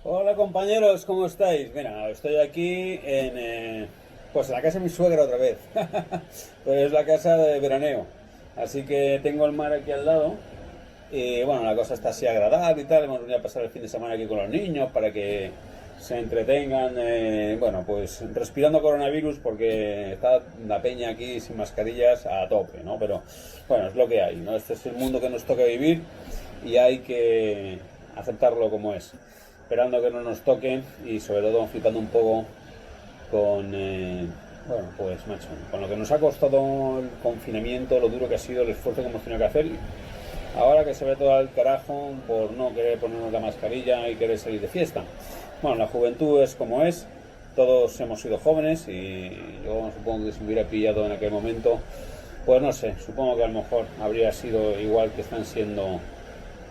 Hola compañeros, ¿cómo estáis? Mira, estoy aquí pues en la casa de mi suegra otra vez. Pues es la casa de veraneo. Así que tengo el mar aquí al lado. Y bueno, la cosa está así agradable y tal. Hemos venido a pasar el fin de semana aquí con los niños para que se entretengan, bueno, pues respirando coronavirus porque está la peña aquí sin mascarillas a tope, ¿no? Pero bueno, es lo que hay, ¿no? Este es el mundo que nos toca vivir y hay que aceptarlo como es, esperando que no nos toque y sobre todo flipando un poco con, bueno, pues macho, con lo que nos ha costado el confinamiento, lo duro que ha sido, el esfuerzo que hemos tenido que hacer. Ahora que se ve todo al carajo por no querer ponernos la mascarilla y querer salir de fiesta. Bueno, la juventud es como es, todos hemos sido jóvenes y yo supongo que si me hubiera pillado en aquel momento, pues no sé, supongo que a lo mejor habría sido igual que están siendo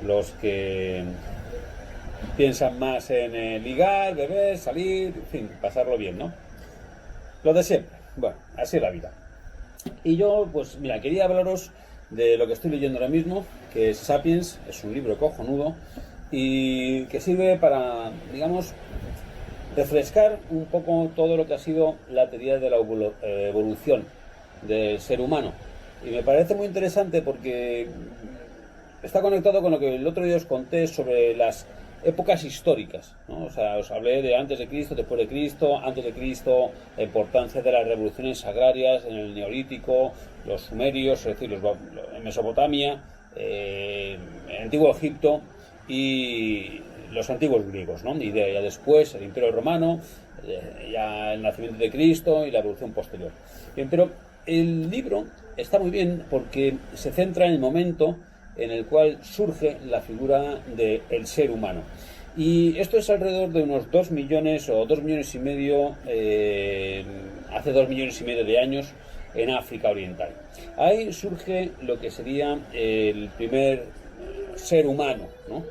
los que piensan más en ligar, beber, salir, en fin, pasarlo bien, ¿no? Lo de siempre. Bueno, así es la vida. Y yo, pues mira, quería hablaros de lo que estoy leyendo ahora mismo, que es Sapiens, es un libro cojonudo y que sirve para, digamos, refrescar un poco todo lo que ha sido la teoría de la evolución del ser humano. Y me parece muy interesante porque está conectado con lo que el otro día os conté sobre las épocas históricas, ¿no? O sea, os hablé de antes de Cristo, después de Cristo, antes de Cristo, la importancia de las revoluciones agrarias en el Neolítico, los sumerios, es decir, en Mesopotamia, en Antiguo Egipto y los antiguos griegos, ¿no? Y ya después el Imperio Romano, ya el nacimiento de Cristo y la evolución posterior. Bien, pero el libro está muy bien porque se centra en el momento en el cual surge la figura del ser humano. Y esto es alrededor de unos 2 millones o 2 millones y medio, hace 2 millones y medio de años, en África Oriental. Ahí surge lo que sería el primer ser humano, ¿no?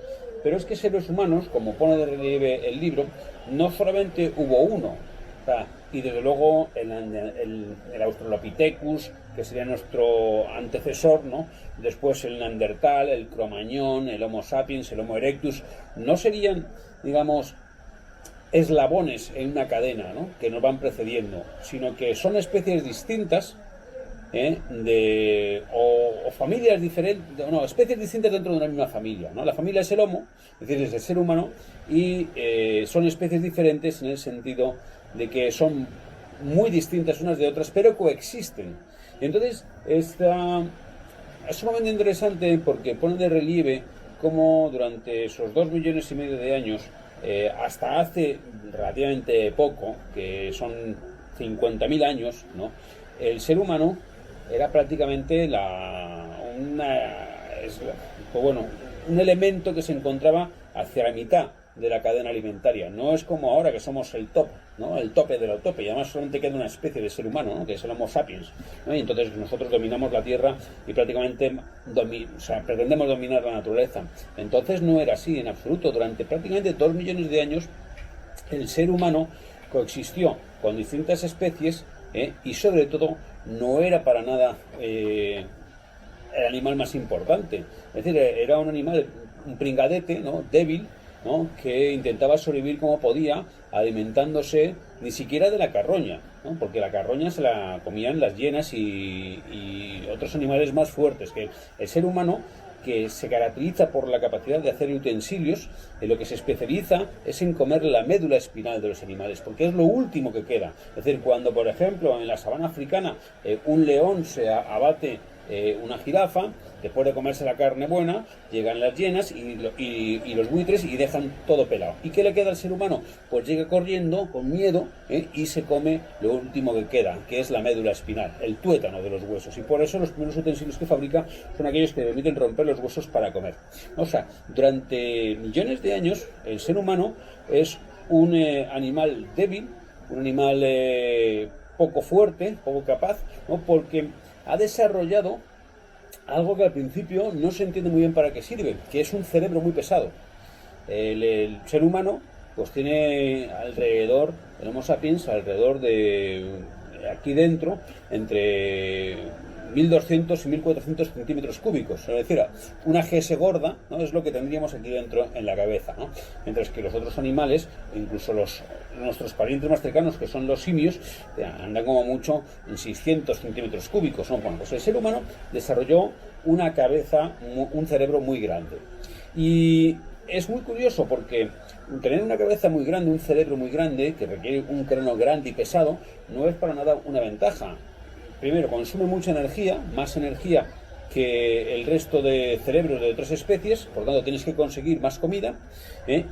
Pero es que seres humanos, como pone de relieve el libro, no solamente hubo uno, o sea, y desde luego el Australopithecus, que sería nuestro antecesor, ¿no? Después el Neandertal, el Cromañón, el Homo sapiens, el Homo erectus, no serían, digamos, eslabones en una cadena, ¿no? Que nos van precediendo, sino que son especies distintas, o familias diferentes, no, especies distintas dentro de una misma familia, ¿no? La familia es el Homo, es decir, es el ser humano, y son especies diferentes en el sentido de que son muy distintas unas de otras, pero coexisten. Y entonces es sumamente interesante porque pone de relieve cómo durante esos 2 millones y medio de años, hasta hace relativamente poco, que son 50.000 años, ¿no? El ser humano era prácticamente pues bueno, un elemento que se encontraba hacia la mitad de la cadena alimentaria. No es como ahora que somos el top, ¿no? El tope del tope, y además solamente queda una especie de ser humano, ¿no? Que es el Homo sapiens, ¿no? Y entonces nosotros dominamos la Tierra y prácticamente pretendemos dominar la naturaleza. Entonces no era así en absoluto. Durante prácticamente 2 millones de años el ser humano coexistió con distintas especies, y sobre todo no era para nada el animal más importante. Es decir, era un animal, un pringadete, ¿no? Débil, ¿no? Que intentaba sobrevivir como podía, alimentándose ni siquiera de la carroña, ¿no? Porque la carroña se la comían las hienas y otros animales más fuertes. Que el ser humano, que se caracteriza por la capacidad de hacer utensilios, en lo que se especializa es en comer la médula espinal de los animales, porque es lo último que queda. Es decir, cuando, por ejemplo, en la sabana africana, un león se abate una jirafa, después de comerse la carne buena, llegan las hienas y los buitres y dejan todo pelado. ¿Y qué le queda al ser humano? Pues llega corriendo con miedo, y se come lo último que queda, que es la médula espinal, el tuétano de los huesos. Y por eso los primeros utensilios que fabrica son aquellos que permiten romper los huesos para comer. O sea, durante millones de años el ser humano es un animal débil, un animal poco fuerte, poco capaz, ¿no? Porque ha desarrollado algo que al principio no se entiende muy bien para qué sirve, que es un cerebro muy pesado. El ser humano pues tiene alrededor, el Homo sapiens, alrededor de aquí dentro, entre 1.200 y 1.400 centímetros cúbicos. Es decir, una GS gorda, ¿no? Es lo que tendríamos aquí dentro en la cabeza, ¿no? Mientras que los otros animales, incluso nuestros parientes más cercanos, que son los simios, andan como mucho en 600 centímetros cúbicos, ¿no? Bueno, pues el ser humano desarrolló una cabeza, un cerebro muy grande. Y es muy curioso porque tener una cabeza muy grande, un cerebro muy grande, que requiere un cráneo grande y pesado, no es para nada una ventaja. Primero, consume mucha energía, más energía que el resto de cerebros de otras especies, por lo tanto tienes que conseguir más comida,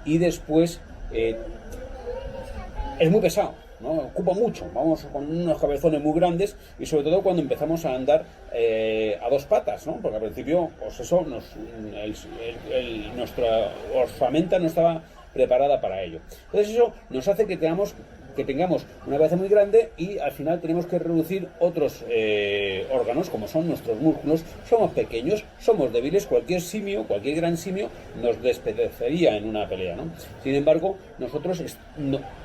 y después es muy pesado, ¿no? Ocupa mucho, vamos con unos cabezones muy grandes y sobre todo cuando empezamos a andar a dos patas, ¿no? Porque al principio, pues eso, nuestra osamenta no estaba preparada para ello. Entonces eso nos hace que tengamos una cabeza muy grande y al final tenemos que reducir otros órganos como son nuestros músculos. Somos pequeños, somos débiles, cualquier gran simio nos despedazaría en una pelea, ¿no? Sin embargo, nosotros,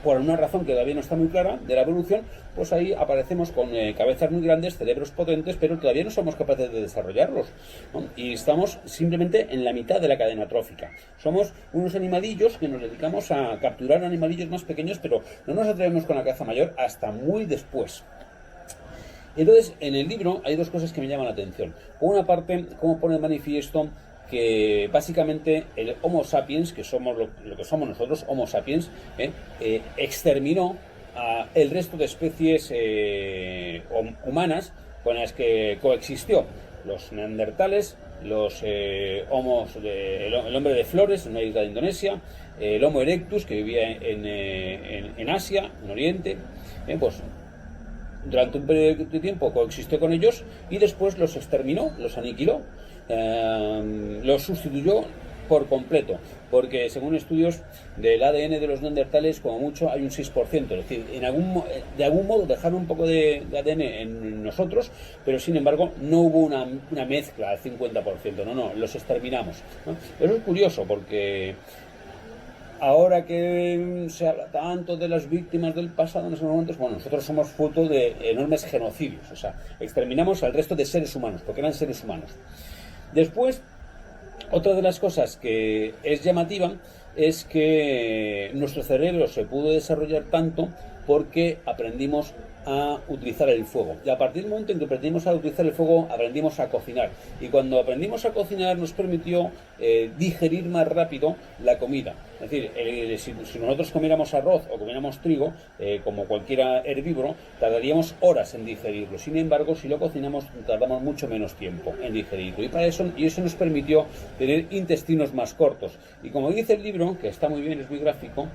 por una razón que todavía no está muy clara de la evolución, pues ahí aparecemos con cabezas muy grandes, cerebros potentes, pero todavía no somos capaces de desarrollarlos, ¿no? Y estamos simplemente en la mitad de la cadena trófica. Somos unos animalillos que nos dedicamos a capturar animalillos más pequeños, pero no nos atrevemos con la caza mayor hasta muy después. Entonces, en el libro hay dos cosas que me llaman la atención. Por una parte, cómo pone de manifiesto que básicamente el Homo sapiens, que somos lo que somos nosotros, Homo sapiens, exterminó a el resto de especies humanas con las que coexistió. Los neandertales, los el hombre de Flores, en una isla de Indonesia, el Homo erectus, que vivía en Asia, en Oriente, pues durante un periodo de tiempo coexistió con ellos y después los exterminó, los aniquiló, los sustituyó por completo, porque según estudios del ADN de los neandertales, como mucho hay un 6%, es decir, de algún modo dejaron un poco de ADN en nosotros, pero sin embargo no hubo una mezcla al 50%, no, los exterminamos, ¿no? Eso es curioso porque ahora que se habla tanto de las víctimas del pasado en esos momentos, bueno, nosotros somos fruto de enormes genocidios, o sea, exterminamos al resto de seres humanos, porque eran seres humanos. Después, otra de las cosas que es llamativa es que nuestro cerebro se pudo desarrollar tanto porque aprendimos a utilizar el fuego. Y a partir del momento en que aprendimos a utilizar el fuego, aprendimos a cocinar. Y cuando aprendimos a cocinar nos permitió digerir más rápido la comida. Es decir, si nosotros comiéramos arroz o comiéramos trigo, como cualquier herbívoro, tardaríamos horas en digerirlo. Sin embargo, si lo cocinamos, tardamos mucho menos tiempo en digerirlo. Y eso nos permitió tener intestinos más cortos. Y como dice el libro, que está muy bien, es muy gráfico,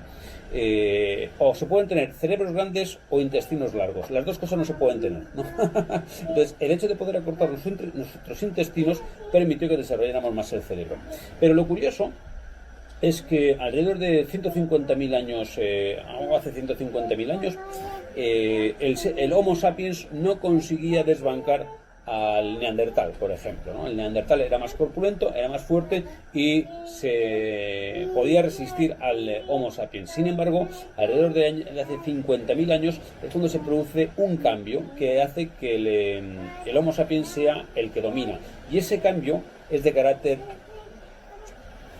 o se pueden tener cerebros grandes o intestinos largos. Las dos cosas no se pueden tener, ¿no? Entonces, el hecho de poder acortar nuestros intestinos permitió que desarrolláramos más el cerebro. Pero lo curioso es que alrededor de 150.000 años, hace 150.000 años, el Homo sapiens no conseguía desbancar al neandertal, por ejemplo, ¿no? El neandertal era más corpulento, era más fuerte y se podía resistir al Homo sapiens. Sin embargo, alrededor de hace 50.000 años es cuando se produce un cambio que hace que el Homo sapiens sea el que domina. Y ese cambio es de carácter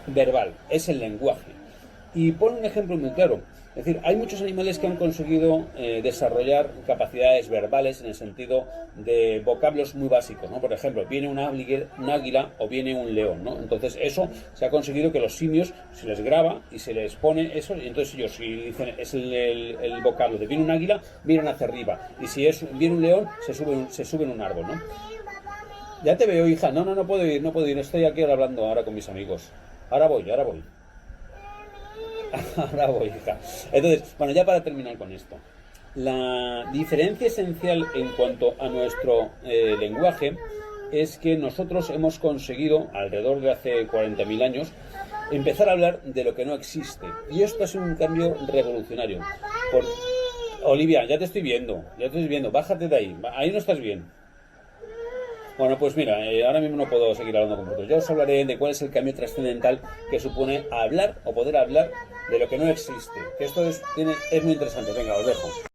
verbal, es el lenguaje. Y pone un ejemplo muy claro. Es decir, hay muchos animales que han conseguido desarrollar capacidades verbales en el sentido de vocablos muy básicos, ¿no? Por ejemplo, viene un águila o viene un león, ¿no? Entonces eso se ha conseguido que los simios se les graba y se les pone eso, y entonces ellos, si dicen es el vocablo de viene un águila, miran hacia arriba, y si viene un león, se suben un árbol, ¿no? Ya te veo, hija. No puedo ir, estoy aquí ahora hablando ahora con mis amigos. Ahora voy. Ahora voy, hija. Entonces, bueno, ya para terminar con esto. La diferencia esencial en cuanto a nuestro lenguaje es que nosotros hemos conseguido, alrededor de hace 40.000 años, empezar a hablar de lo que no existe. Y esto ha sido un cambio revolucionario. Olivia, ya te estoy viendo. Bájate de ahí no estás bien. Bueno, pues mira, ahora mismo no puedo seguir hablando con vosotros. Yo os hablaré de cuál es el cambio trascendental que supone hablar o poder hablar de lo que no existe. Que esto es muy interesante. Venga, os dejo.